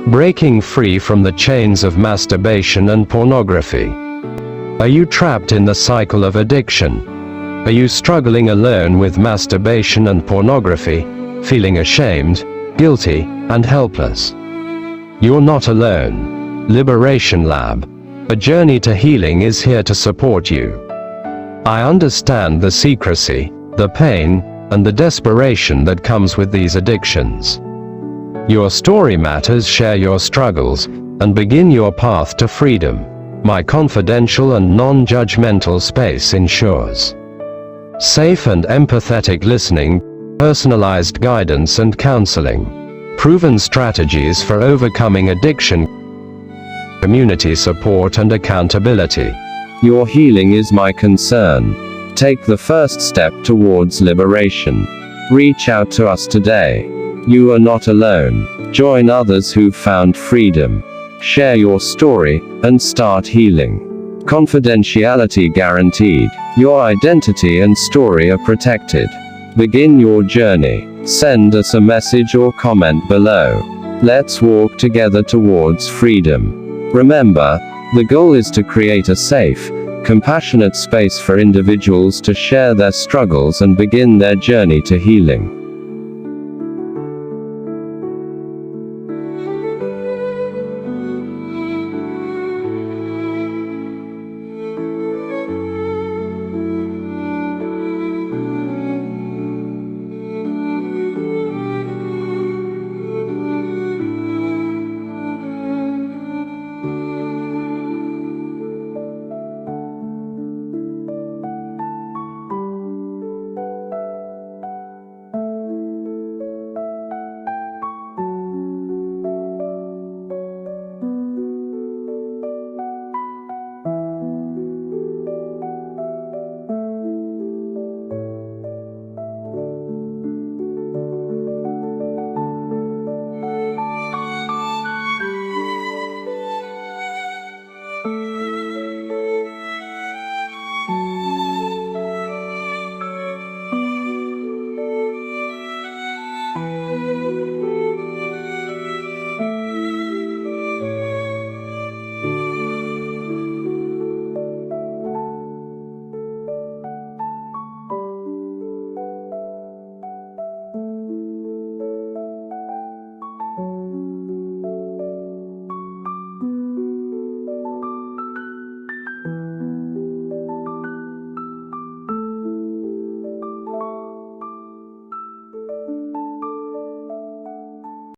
Breaking free from the chains of masturbation and pornography. Are you trapped in the cycle of addiction? Are you struggling alone with masturbation and pornography, feeling ashamed, guilty, and helpless? You're not alone. Liberation Lab, a journey to healing, is here to support you. I understand the secrecy, the pain, and the desperation that comes with these addictions. Your story matters. Share your struggles, and begin your path to freedom. My confidential and non-judgmental space ensures safe and empathetic listening, personalized guidance and counseling, proven strategies for overcoming addiction, community support and accountability. Your healing is my concern. Take the first step towards liberation. Reach out to us today. You are not alone. Join others who've found freedom. Share your story, and start healing. Confidentiality guaranteed. Your identity and story are protected. Begin your journey. Send us a message or comment below. Let's walk together towards freedom. Remember, the goal is to create a safe, compassionate space for individuals to share their struggles and begin their journey to healing.